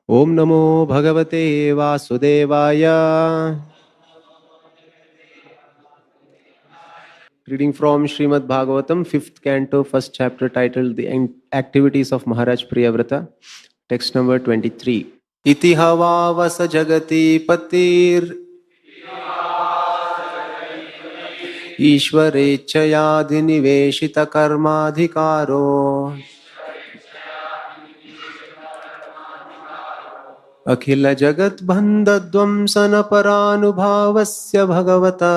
Om Namo Bhagavate Vasudevaya. Reading from Srimad Bhagavatam, 5th canto, 1st chapter, titled The Activities of Maharaj Priyavrata. Text number 23. Iti havavasa jagati patir ईश्वरेच्छयाधिनिवेशित कर्माधिकारो अखिल जगत बन्धध्वंसन परानुभावस्य भगवता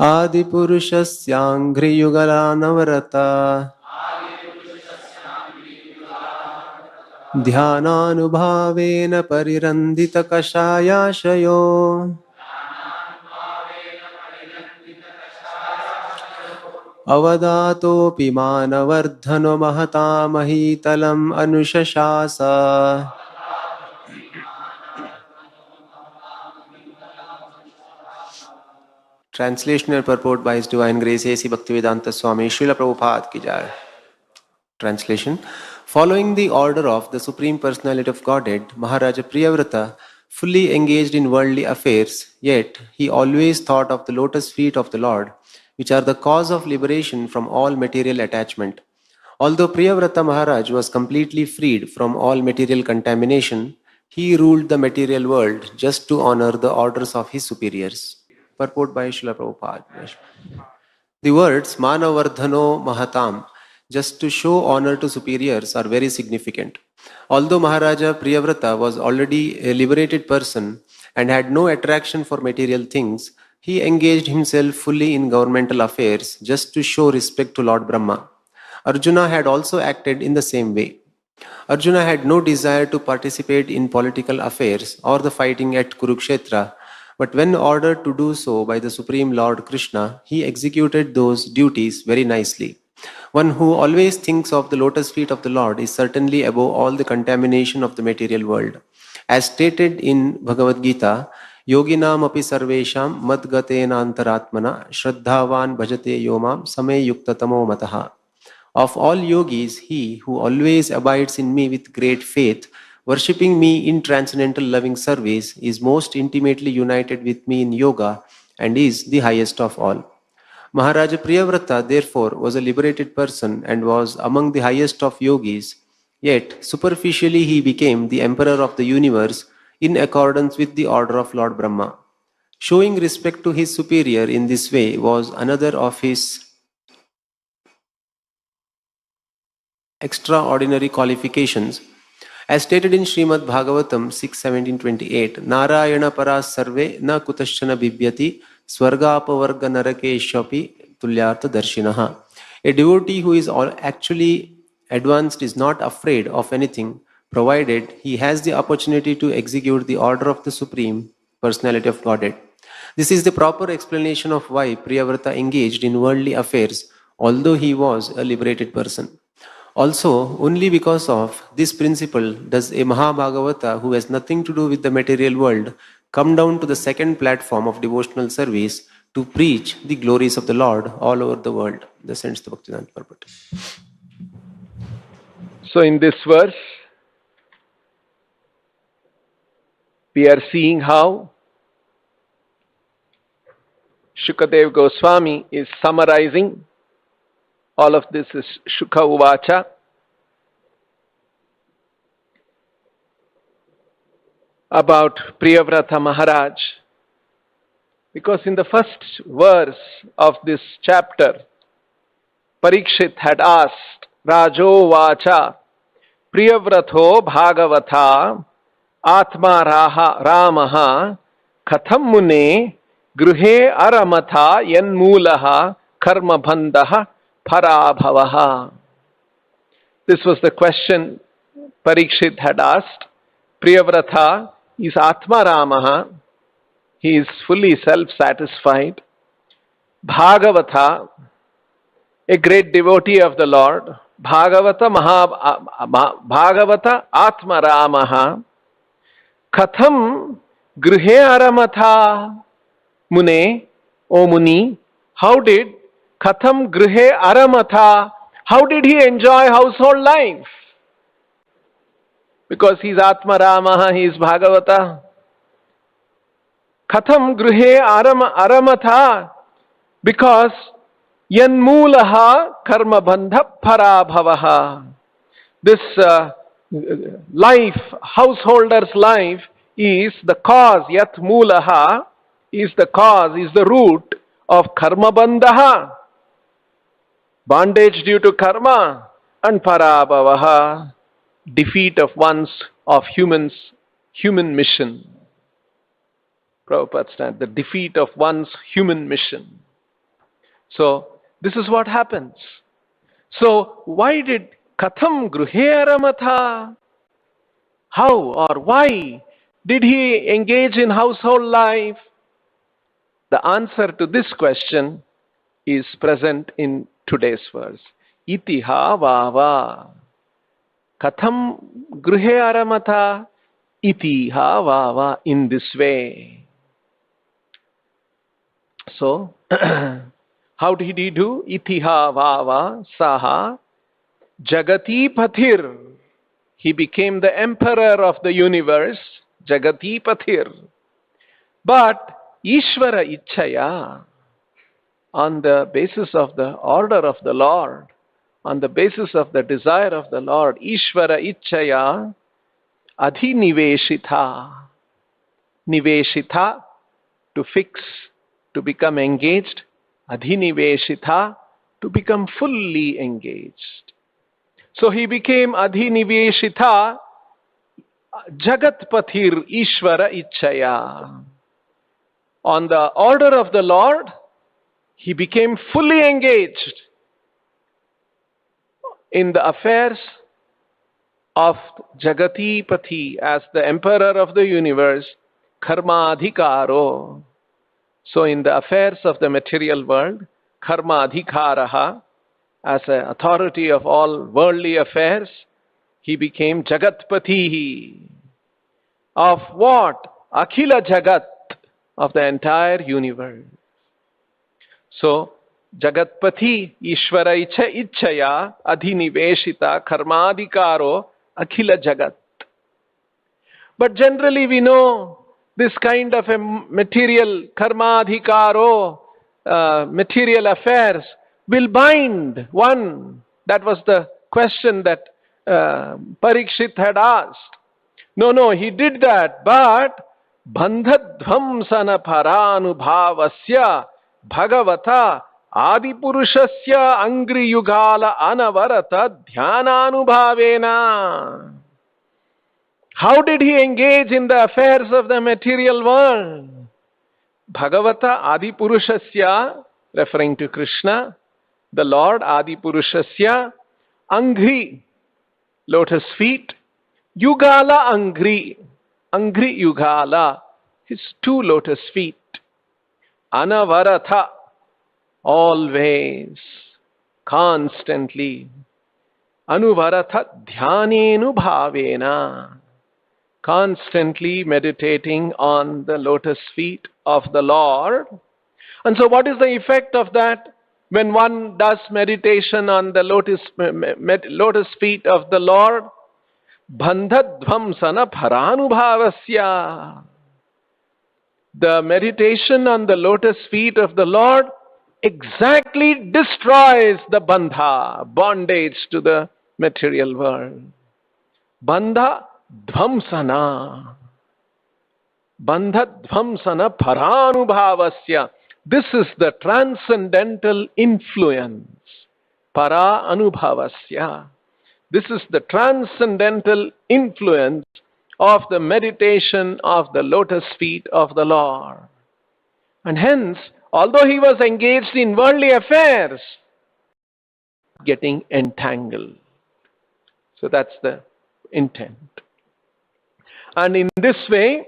आदिपुरुषस्याङ्घ्रियुगलानवरता ध्यानानुभावेन परिरन्धितकषायाशयो अवदातोऽपि मानवर्धनो महतामहीतलम् अनुशशास. Translation and purport by His Divine Grace A.C. Bhaktivedanta Swami, Srila Prabhupada ki jai. Translation. Following the order of the Supreme Personality of Godhead, Maharaja Priyavrata fully engaged in worldly affairs, yet he always thought of the lotus feet of the Lord, which are the cause of liberation from all material attachment. Although Priyavrata Maharaj was completely freed from all material contamination, he ruled the material world just to honor the orders of his superiors. Purport by Srila Prabhupada. The words Manavardhano Mahatam, just to show honor to superiors, are very significant. Although Maharaja Priyavrata was already a liberated person and had no attraction for material things, he engaged himself fully in governmental affairs just to show respect to Lord Brahma. Arjuna had also acted in the same way. Arjuna had no desire to participate in political affairs or the fighting at Kurukshetra, but when ordered to do so by the Supreme Lord Krishna, he executed those duties very nicely. One who always thinks of the lotus feet of the Lord is certainly above all the contamination of the material world. As stated in Bhagavad Gita, Yoginam api sarvesham madgatena antaratmana shraddhavan bhajate yomam same yuktatamo mataha. Of all yogis, he who always abides in me with great faith, worshipping me in transcendental loving service, is most intimately united with me in yoga and is the highest of all. Maharaja Priyavrata, therefore, was a liberated person and was among the highest of yogis, yet superficially he became the emperor of the universe in accordance with the order of Lord Brahma. Showing respect to his superior in this way was another of his extraordinary qualifications. As stated in Srimad Bhagavatam 6.17.28, Narayana paras sarve na kutaschana bibhyati swargapavarga narakeshapi tulyartha darshinaha. A devotee who is actually advanced is not afraid of anything, provided he has the opportunity to execute the order of the Supreme Personality of Godhead. This is the proper explanation of why Priyavrata engaged in worldly affairs, although he was a liberated person. Also, only because of this principle does a Mahabhagavata who has nothing to do with the material world come down to the second platform of devotional service to preach the glories of the Lord all over the world. Thus ends the Bhaktivedanta purport. So in this verse, we are seeing how Shukadev Goswami is summarizing. All of this is Shuka Uvacha. About Priyavrata Maharaj. Because in the first verse of this chapter, Parikshit had asked, Rajo Vacha, Priyavratho Bhagavata, Atma Ramaha, Katham Mune, Gruhe Aramatha, Yanmulaha, Karma Bandhaha, Parabhavaha. This was the question Parikshit had asked. Priyavrata is Atma Ramaha. He is fully self-satisfied. Bhagavata, a great devotee of the Lord. Bhagavata Atma Ramaha. Katham Grihe Aramatha Mune, O Muni, how did Katham Grihe Aramatha, How did he enjoy household life? Because he's Atma Rama, he is Bhagavata. Katham Gruhe Aramatha. Because Yanmulaha Karma Bandha Parabhavaha. This life, householder's life, is the cause. Yat Mulaha is the cause, is the root of Karma Bandha. Bondage due to karma, and Parabhavaha, defeat of human mission. Prabhupada stands, the defeat of one's human mission. So, this is what happens. So, why did Katham Gruhe Aramatha? How or why did he engage in household life? The answer to this question is present in today's verse. Itiha vava. Katham Gruhe Aramatha. Itiha vava. In this way. So, how did he do? Itiha vava saha Jagati Pathir. He became the emperor of the universe, Jagati Pathir. But Ishvara Ichchaya, on the basis of the order of the Lord, on the basis of the desire of the Lord, Ishvara Ichchaya Adhiniveshitha. Niveshitha, to fix, to become engaged. Adhiniveshitha, to become fully engaged. So he became Adhiniveshitha Jagatpathir Ishvara Ichchaya. On the order of the Lord, he became fully engaged in the affairs of Jagatipati as the emperor of the universe, Karma Adhikaro. So in the affairs of the material world, Karma Adhikaraha, as an authority of all worldly affairs, he became Jagatpati. Of what? Akhila Jagat, of the entire universe. So, Jagatpati, Ishvara Ichchaya, Adhiniveshita, Karmadikaro, Akhila Jagat. But generally we know this kind of a material, Karmadikaro, material affairs will bind one. That was the question that Parikshit had asked. No, he did that, but Bandhadvamsana Paranubhavasya Bhagavata Adipurushasya Angri Yugala Anavarata Dhyananubhavena. How did he engage in the affairs of the material world? Bhagavata Adipurushasya, referring to Krishna, the Lord Adipurushasya, Angri, lotus feet, Yugala Angri, Angri Yugala, his two lotus feet, Anavaratha, always, constantly, Anuvaratha Dhyanenu Bhavena, constantly meditating on the lotus feet of the Lord. And so what is the effect of that? When one does meditation on the lotus feet of the Lord, Bandhadvamsana Paranubhavasya. The meditation on the lotus feet of the Lord exactly destroys the bandha, bondage to the material world. Bandha Dhvamsana. Bandha Dhvamsana Paranubhavasya. This is the transcendental influence. Para Anubhavasya. This is the transcendental influence of the meditation of the lotus feet of the Lord. And hence, although he was engaged in worldly affairs, getting entangled. So that's the intent. And in this way,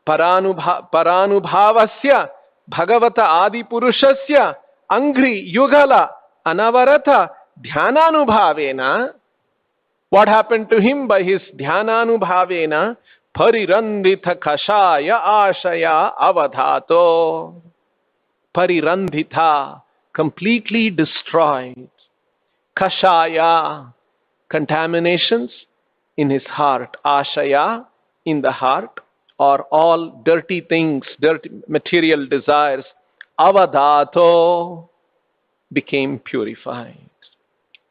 Paranubhavasya Bhagavata Adipurushasya Angri Yugala Anavarata Dhyananubhavena. What happened to him by his Dhyananubhavena? Parirandhita Kashaya Ashaya Avadhato. Parirandhita, completely destroyed. Kashaya, contaminations in his heart. Ashaya, in the heart, or all dirty things, dirty material desires. Avadhato, became purified,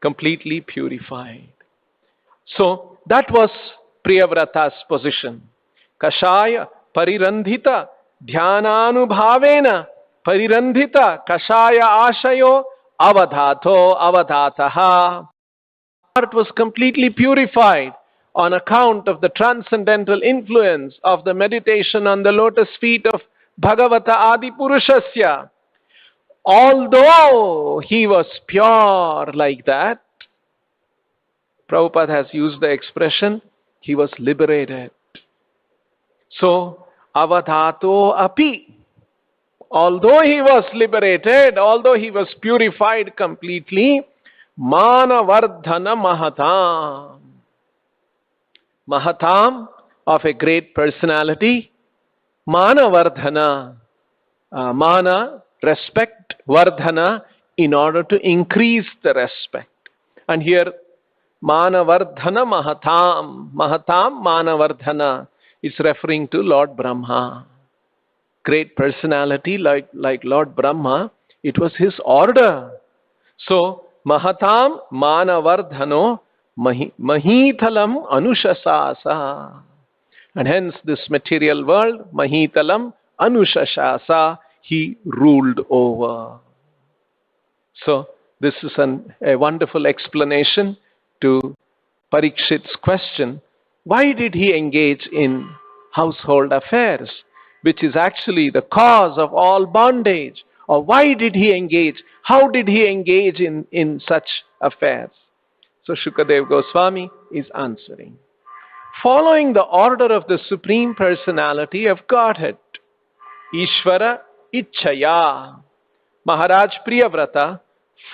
completely purified. So that was Priyavrata's position. Kashaya parirandhita dhyananubhavena parirandhita kashaya ashayo avadhato avadhataha. Heart was completely purified on account of the transcendental influence of the meditation on the lotus feet of Bhagavata Adi Purushasya. Although he was pure like that, Prabhupada has used the expression, he was liberated. So, avadhato api, although he was liberated, although he was purified completely, manavardhana mahatam. Mahatam, of a great personality, manavardhana, mana, respect, vardhana, in order to increase the respect. And here, manavardhana mahatam, mahatam manavardhana, is referring to Lord Brahma. Great personality like Lord Brahma, it was his order. So, mahatam manavardhano mahitalam anushasasa. And hence this material world, mahitalam anushasasa, he ruled over. So, this is a wonderful explanation to Parikshit's question. Why did he engage in household affairs, which is actually the cause of all bondage? Or why did he engage? How did he engage in such affairs? So Shukadev Goswami is answering. Following the order of the Supreme Personality of Godhead, Ishvara Ichchaya, Maharaj Priyavrata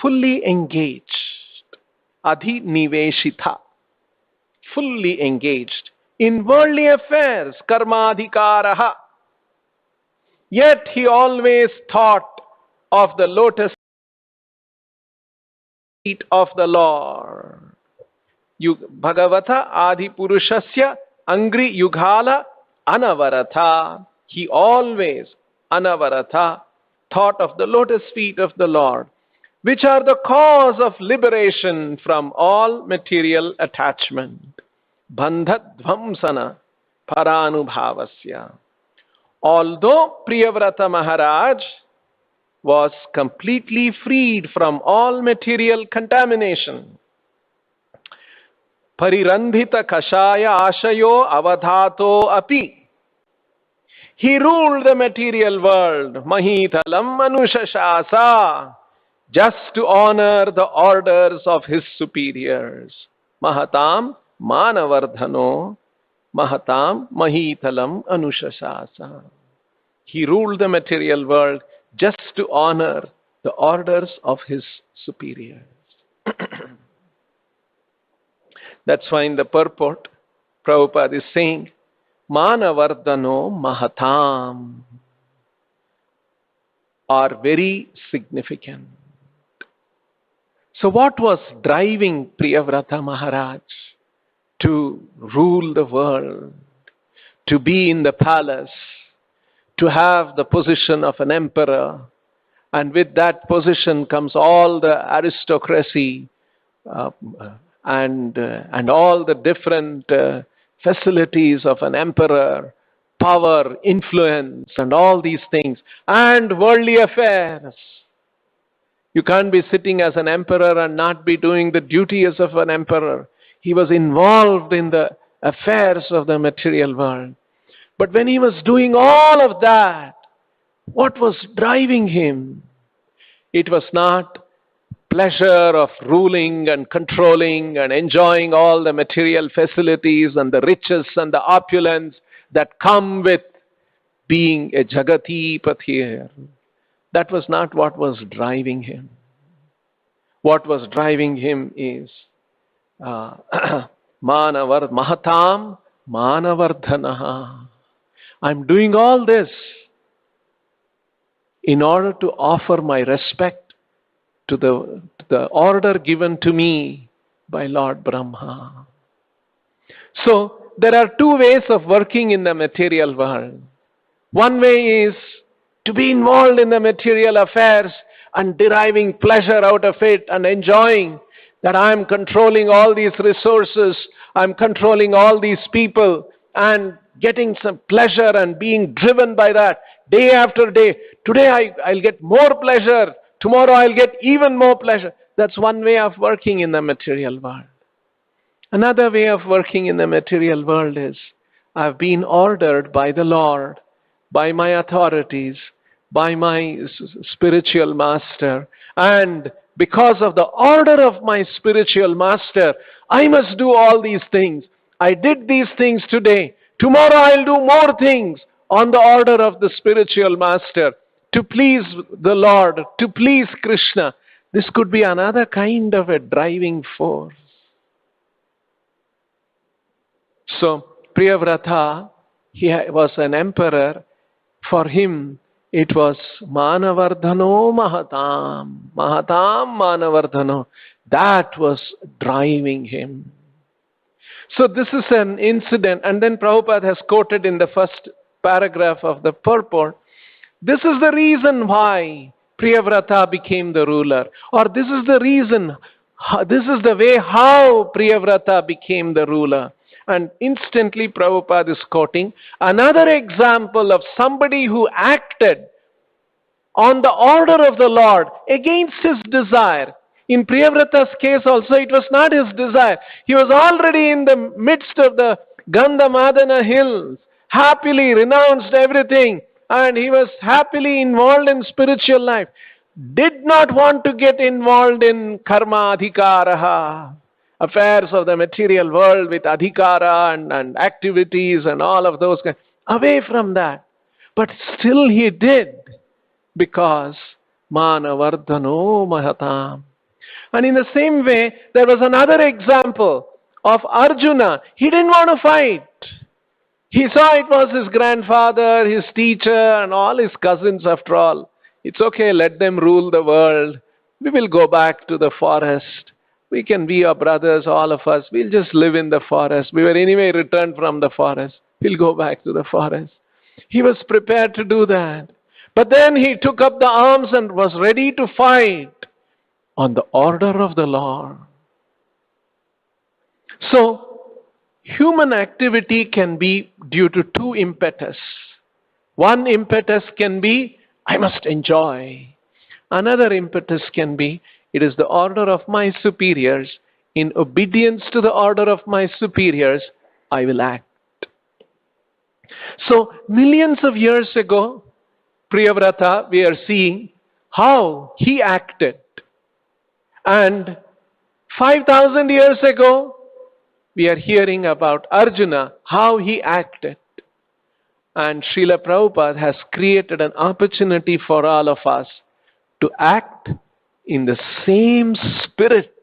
fully engaged, Adhi Niveshita, fully engaged in worldly affairs, Karmadhikaraha. Yet he always thought of the lotus feet of the Lord. Bhagavata Adi Purushasya Angri Yughala Anavarata. He always, Anavarata, thought of the lotus feet of the Lord, which are the cause of liberation from all material attachment. Bandhadvamsana paranubhavasya. Although Priyavrata Maharaj was completely freed from all material contamination, parirandhita kashaya ashayo avadhato api, he ruled the material world, mahitalam manushashasa, just to honor the orders of his superiors. Mahatam manavardhano, mahatam mahitalam anushashasa. He ruled the material world just to honor the orders of his superiors. That's why in the purport, Prabhupada is saying, Manavardhano Mahatam, are very significant. So what was driving Priyavrata Maharaj to rule the world, to be in the palace, to have the position of an emperor, and with that position comes all the aristocracy and all the different facilities of an emperor, power, influence, and all these things, and worldly affairs. You can't be sitting as an emperor and not be doing the duties of an emperor. He was involved in the affairs of the material world. But when he was doing all of that, what was driving him? It was not pleasure of ruling and controlling and enjoying all the material facilities and the riches and the opulence that come with being a Jagati Pathir. That was not what was driving him. What was driving him is Mahatam Manavardhanaha. I'm doing all this in order to offer my respect to the order given to me by Lord Brahma. So, there are two ways of working in the material world. One way is to be involved in the material affairs and deriving pleasure out of it and enjoying that I am controlling all these resources, I am controlling all these people and getting some pleasure and being driven by that day after day. Today I'll get more pleasure, tomorrow I'll get even more pleasure. That's one way of working in the material world. Another way of working in the material world is I've been ordered by the Lord, by my authorities, by my spiritual master, and because of the order of my spiritual master, I must do all these things. I did these things today. Tomorrow I'll do more things on the order of the spiritual master to please the Lord, to please Krishna. This could be another kind of a driving force. So, Priyavrata, he was an emperor. For him, it was Manavardhano Mahatam. Mahatam Manavardhano. That was driving him. So this is an incident. And then Prabhupada has quoted in the first paragraph of the purport. This is the reason why Priyavrata became the ruler. Or this is the reason, this is the way how Priyavrata became the ruler. And instantly Prabhupada is quoting another example of somebody who acted on the order of the Lord against his desire. In Priyavrata's case also it was not his desire. He was already in the midst of the Gandhamadana hills, happily renounced everything, and he was happily involved in spiritual life. Did not want to get involved in karma adhikaraha, affairs of the material world with adhikara and activities and all of those kinds. Away from that. But still he did, because manavardhano mahatam. And in the same way, there was another example of Arjuna. He didn't want to fight. He saw it was his grandfather, his teacher, and all his cousins after all. It's okay, let them rule the world. We will go back to the forest. We can be your brothers, all of us. We'll just live in the forest. We were anyway returned from the forest. We'll go back to the forest. He was prepared to do that. But then he took up the arms and was ready to fight on the order of the Lord. So, human activity can be due to two impetus. One impetus can be, I must enjoy. Another impetus can be, it is the order of my superiors. In obedience to the order of my superiors, I will act. So, millions of years ago, Priyavrata, we are seeing how he acted. And 5,000 years ago, we are hearing about Arjuna, how he acted. And Srila Prabhupada has created an opportunity for all of us to act in the same spirit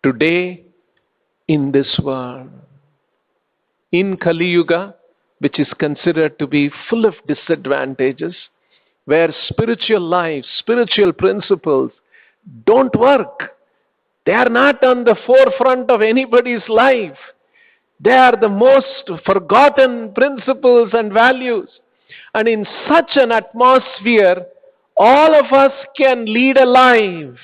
today in this world. In Kali Yuga, which is considered to be full of disadvantages, where spiritual life, spiritual principles don't work. They are not on the forefront of anybody's life. They are the most forgotten principles and values. And in such an atmosphere, all of us can lead a life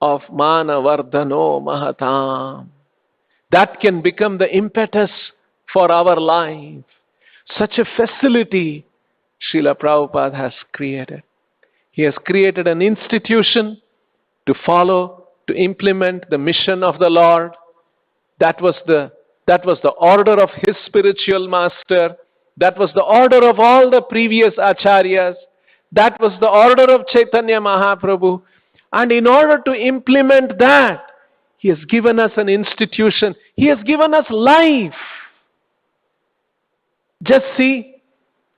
of manavardhano mahatam. That can become the impetus for our life. Such a facility Srila Prabhupada has created. He has created an institution to follow, to implement the mission of the Lord. That was the order of his spiritual master. That was the order of all the previous acharyas. That was the order of Chaitanya Mahaprabhu. And in order to implement that, he has given us an institution. He has given us life. Just see,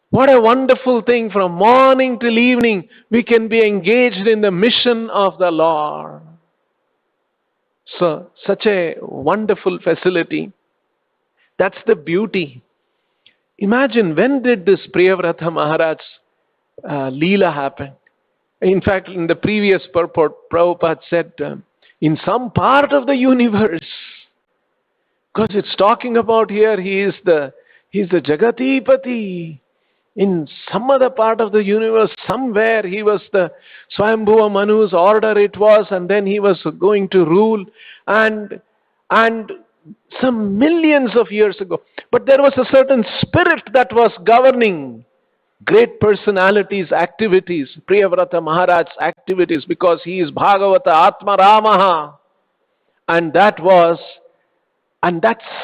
what a wonderful thing. From morning till evening, we can be engaged in the mission of the Lord. So, such a wonderful facility. That's the beauty. Imagine, when did this Priyavrata Maharaj's Leela happen? In fact, in the previous purport, Prabhupada said, in some part of the universe, because it's talking about here, he's the Jagatipati. In some other part of the universe, somewhere, he was the Swayambhuva Manu's order it was, and then he was going to rule, and some millions of years ago. But there was a certain spirit that was governing great personalities' activities, Priyavrata Maharaj's activities, because he is Bhagavata Atma Ramaha. And that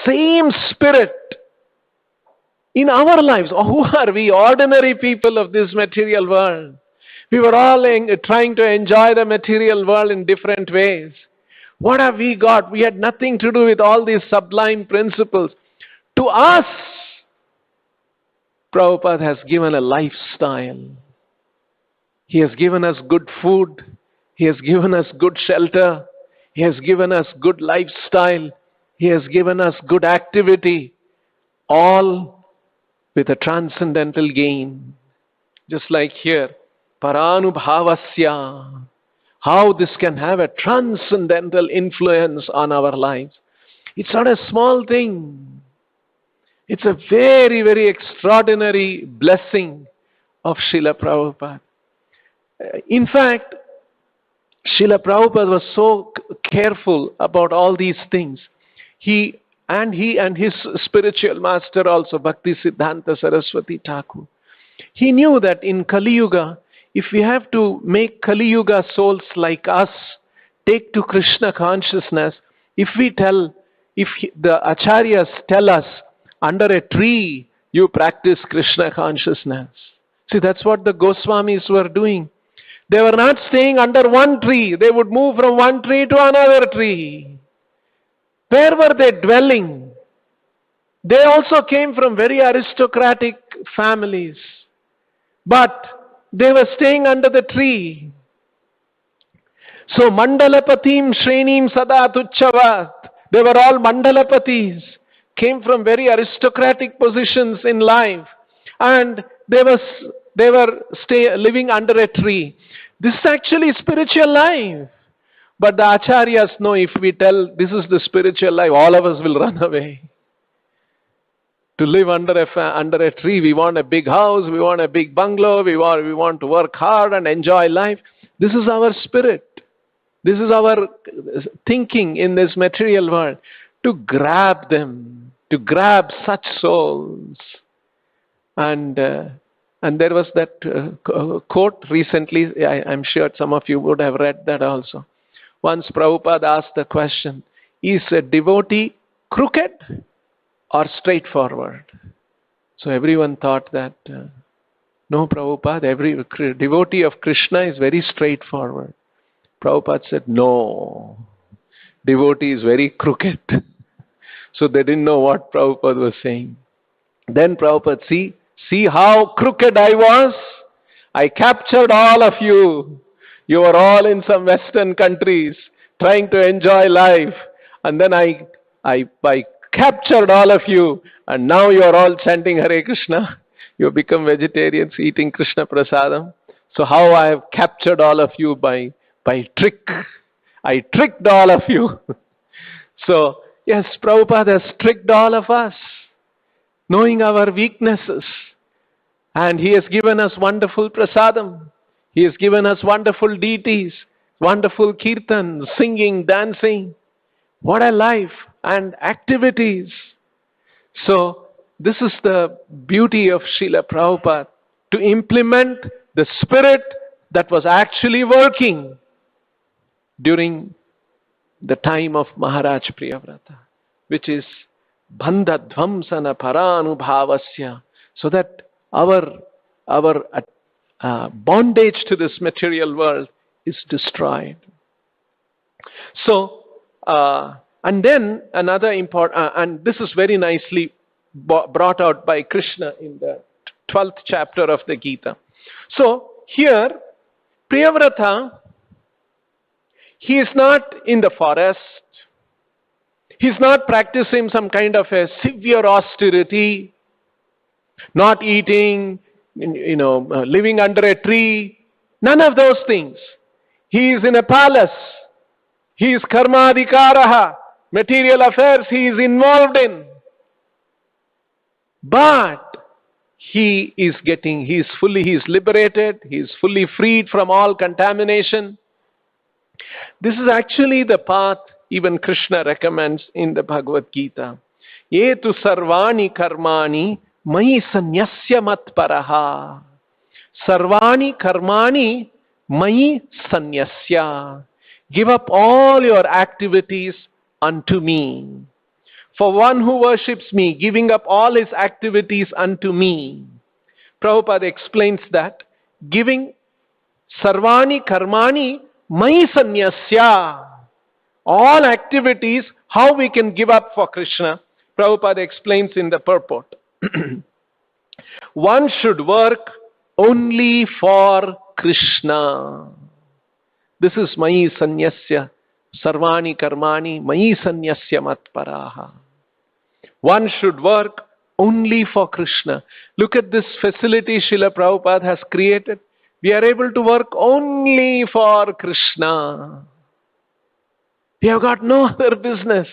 same spirit in our lives. Who are we, ordinary people of this material world? We were all trying to enjoy the material world in different ways. What have we got? We had nothing to do with all these sublime principles. To us, Prabhupada has given a lifestyle. He has given us good food. He has given us good shelter. He has given us good lifestyle. He has given us good activity. All with a transcendental gain. Just like here, Paranubhavasya. How this can have a transcendental influence on our lives. It's not a small thing. It's a very, very extraordinary blessing of Srila Prabhupada. In fact, Srila Prabhupada was so careful about all these things. He and his spiritual master also, Bhaktisiddhanta Saraswati Thakur, he knew that in Kali Yuga, if we have to make Kali Yuga souls like us take to Krishna consciousness, if the Acharyas tell us, under a tree you practice Krishna consciousness. See, that's what the Goswamis were doing. They were not staying under one tree. They would move from one tree to another tree. Where were they dwelling? They also came from very aristocratic families. But they were staying under the tree. So Mandalapatim Shrenim Sada Tuchchavat. They were all Mandalapatis. Came from very aristocratic positions in life. And they were living under a tree. This is actually spiritual life. But the Acharyas know, if we tell this is the spiritual life, all of us will run away. To live under a tree, we want a big house, we want a big bungalow, we want to work hard and enjoy life. This is our spirit. This is our thinking in this material world. To grab them, to grab such souls. And there was that quote recently, I'm sure some of you would have read that also. Once Prabhupada asked the question, is a devotee crooked or straightforward? So everyone thought that, no, Prabhupada, every devotee of Krishna is very straightforward. Prabhupada said, no, devotee is very crooked. So they didn't know what Prabhupada was saying. Then Prabhupada, see how crooked I was? I captured all of you. You were all in some Western countries trying to enjoy life. And then I captured all of you. And now you are all chanting Hare Krishna. You have become vegetarians eating Krishna Prasadam. So how I have captured all of you by trick. I tricked all of you. So, yes, Prabhupada has tricked all of us, knowing our weaknesses. And he has given us wonderful prasadam. He has given us wonderful deities, wonderful kirtan, singing, dancing. What a life and activities. So, this is the beauty of Srila Prabhupada, to implement the spirit that was actually working during the time of Maharaj Priyavrata, which is Bandha Dhvamsana Paranubhavasya, so that our bondage to this material world is destroyed. So, and then another important, and this is very nicely brought out by Krishna in the 12th chapter of the Gita. So, here, Priyavrata, he is not in the forest. He's not practicing some kind of a severe austerity, not eating, living under a tree. None of those things. He is in a palace. He is karmadhikaraha. Material affairs he is involved in. But he is liberated, he is fully freed from all contamination. This is actually the path even Krishna recommends in the Bhagavad Gita. Yetu sarvani karmani mayi sanyasya matparaha. Sarvani karmani mayi sanyasya. Give up all your activities unto me. For one who worships me, giving up all his activities unto me. Prabhupada explains that giving sarvani karmani mayi sanyasya. All activities, how we can give up for Krishna. Prabhupada explains in the purport. One should work only for Krishna. This is mayi sanyasya. Sarvani karmani mayi sanyasya matparaha. One should work only for Krishna. Look at this facility Srila Prabhupada has created. We are able to work only for Krishna. We have got no other business.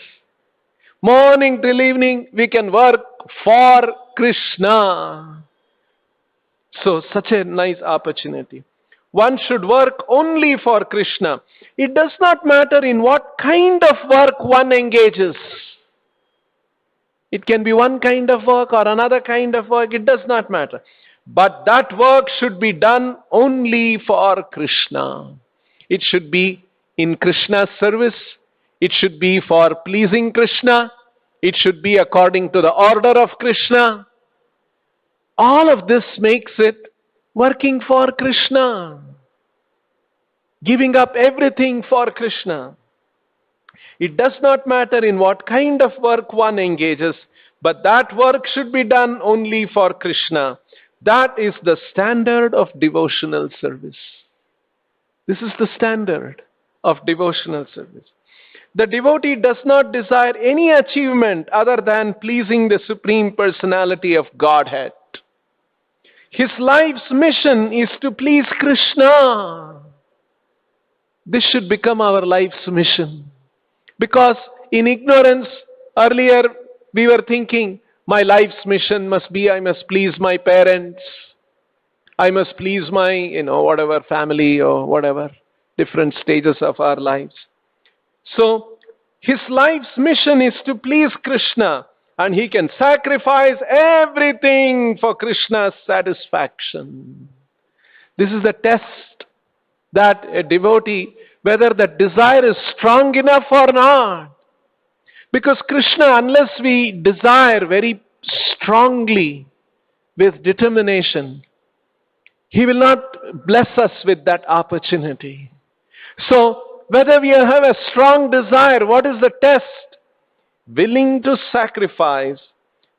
Morning till evening we can work for Krishna. So such a nice opportunity. One should work only for Krishna. It does not matter in what kind of work one engages. It can be one kind of work or another kind of work. It does not matter. But that work should be done only for Krishna. It should be in Krishna's service. It should be for pleasing Krishna. It should be according to the order of Krishna. All of this makes it working for Krishna. Giving up everything for Krishna. It does not matter in what kind of work one engages, but that work should be done only for Krishna. That is the standard of devotional service. This is the standard of devotional service. The devotee does not desire any achievement other than pleasing the Supreme Personality of Godhead. His life's mission is to please Krishna. This should become our life's mission. Because in ignorance, earlier we were thinking, my life's mission must be, I must please my parents. I must please my, whatever family or whatever, different stages of our lives. So, his life's mission is to please Krishna, and he can sacrifice everything for Krishna's satisfaction. This is the test that a devotee, whether the desire is strong enough or not. Because Krishna, unless we desire very strongly with determination, he will not bless us with that opportunity. So, whether we have a strong desire, what is the test? Willing to sacrifice.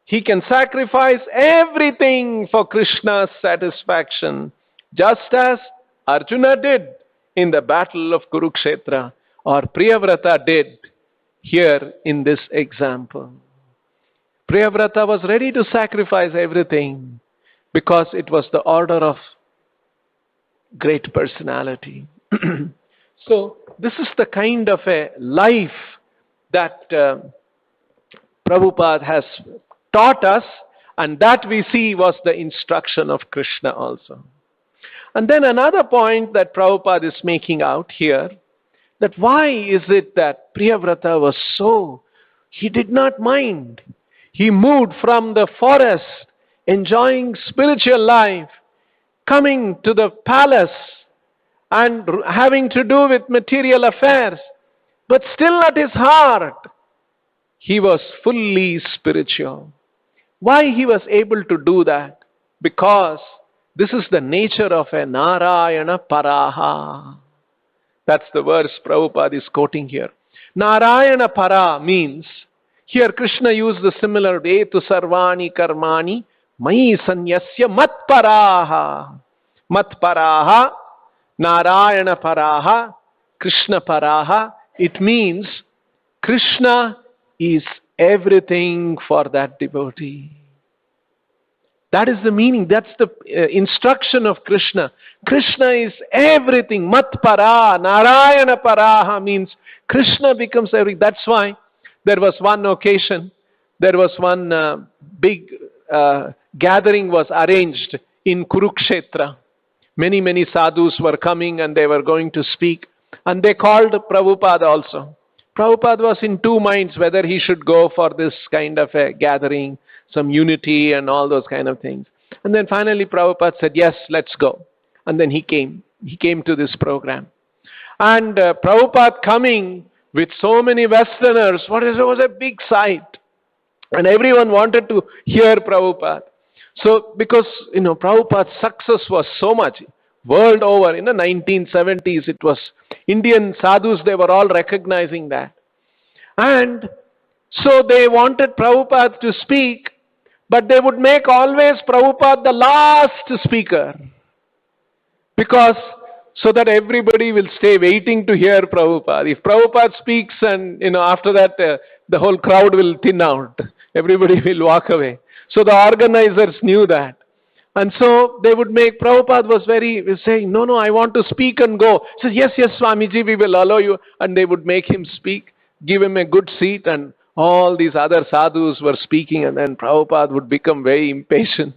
He can sacrifice everything for Krishna's satisfaction, just as Arjuna did in the battle of Kurukshetra, or Priyavrata did here in this example. Priyavrata was ready to sacrifice everything because it was the order of great personality. So, this is the kind of a life that Prabhupada has taught us, and that we see was the instruction of Krishna also. And then another point that Prabhupada is making out here, that why is it that Priyavrata was he did not mind. He moved from the forest, enjoying spiritual life, coming to the palace, and having to do with material affairs. But still at his heart, he was fully spiritual. Why he was able to do that? Because this is the nature of a Narayana Paraha. That's the verse Prabhupada is quoting here. Narayana Para means, here Krishna used the similar Etu Sarvani Karmani Mayi Sanyasya Matparaha. Matparaha, Narayana Paraha, Krishna Paraha. It means Krishna is everything for that devotee. That is the meaning. That's the instruction of Krishna. Krishna is everything. Mat para, Narayana paraha means Krishna becomes everything. That's why there was one occasion, there was one big gathering was arranged in Kurukshetra. Many sadhus were coming and they were going to speak. And they called Prabhupada also. Prabhupada was in two minds whether he should go for this kind of a gathering, some unity and all those kind of things. And then finally Prabhupada said, yes, let's go. And then he came. He came to this program. And Prabhupada coming with so many Westerners, it was a big sight. And everyone wanted to hear Prabhupada. So, because, Prabhupada's success was so much, world over, in the 1970s, it was Indian sadhus, they were all recognizing that. And so they wanted Prabhupada to speak, but they would make always Prabhupada the last speaker. Because, so that everybody will stay waiting to hear Prabhupada. If Prabhupada speaks and, after that, the whole crowd will thin out. Everybody will walk away. So the organizers knew that. And so they would make, Prabhupada was saying, no, I want to speak and go. He says, yes, Swamiji, we will allow you. And they would make him speak, give him a good seat, and all these other sadhus were speaking, and then Prabhupada would become very impatient.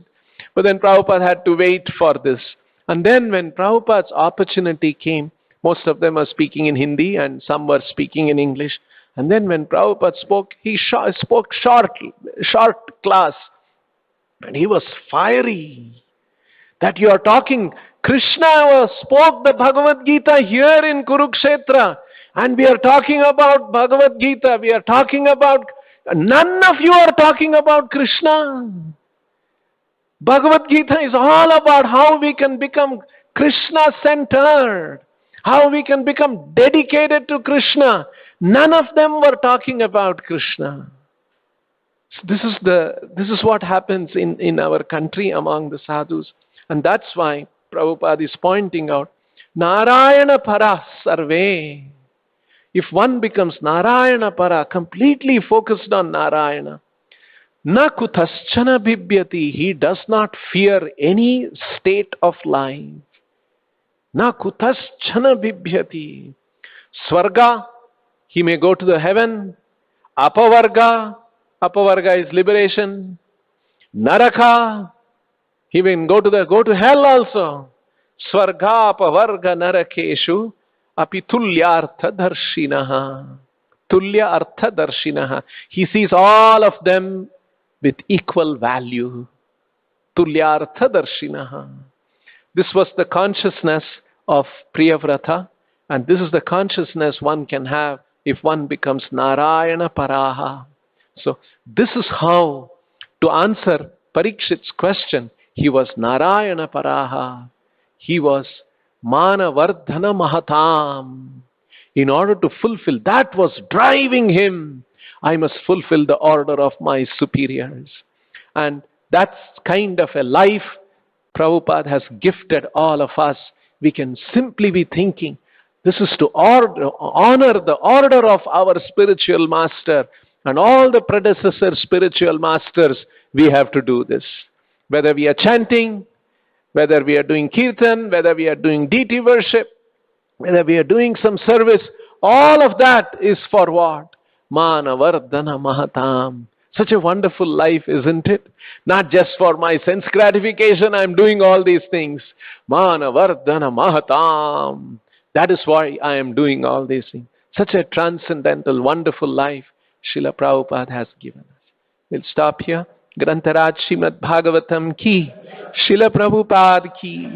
But then Prabhupada had to wait for this. And then when Prabhupada's opportunity came, most of them were speaking in Hindi and some were speaking in English. And then when Prabhupada spoke, he spoke short class. And he was fiery. That you are talking, Krishna spoke the Bhagavad Gita here in Kurukshetra. And we are talking about Bhagavad Gita. We are talking about, none of you are talking about Krishna. Bhagavad Gita is all about how we can become Krishna-centered. How we can become dedicated to Krishna. None of them were talking about Krishna. This is what happens in our country among the sadhus. And that's why Prabhupada is pointing out, Narayana para sarve. If one becomes Narayana para, completely focused on Narayana, na kutaschana bibhyati, he does not fear any state of life. Na kutaschana bibhyati. Swarga, he may go to the heaven. Apavarga is liberation. Naraka, he may go to hell also. Swarga apavarga narakeshu api tulya artha darshinaha. Tulya artha darshinaha. He sees all of them with equal value. Tulya artha darshinaha. This was the consciousness of Priyavrata, and this is the consciousness one can have if one becomes Narayana paraha. So this is how to answer Parikshit's question. He was Narayana paraha. He was Manavardhana Mahatam. In order to fulfill, that was driving him. I must fulfill the order of my superiors. And that's kind of a life Prabhupada has gifted all of us. We can simply be thinking, this is to honor the order of our spiritual master and all the predecessor spiritual masters. We have to do this. Whether we are chanting, whether we are doing kirtan, whether we are doing deity worship, whether we are doing some service, all of that is for what? Manavardhana Mahatam. Such a wonderful life, isn't it? Not just for my sense gratification, I am doing all these things. Manavardhana Mahatam. That is why I am doing all these things. Such a transcendental, wonderful life Srila Prabhupada has given us. We'll stop here. Grantaraj Srimad Bhagavatam ki, Srila Prabhupada ki.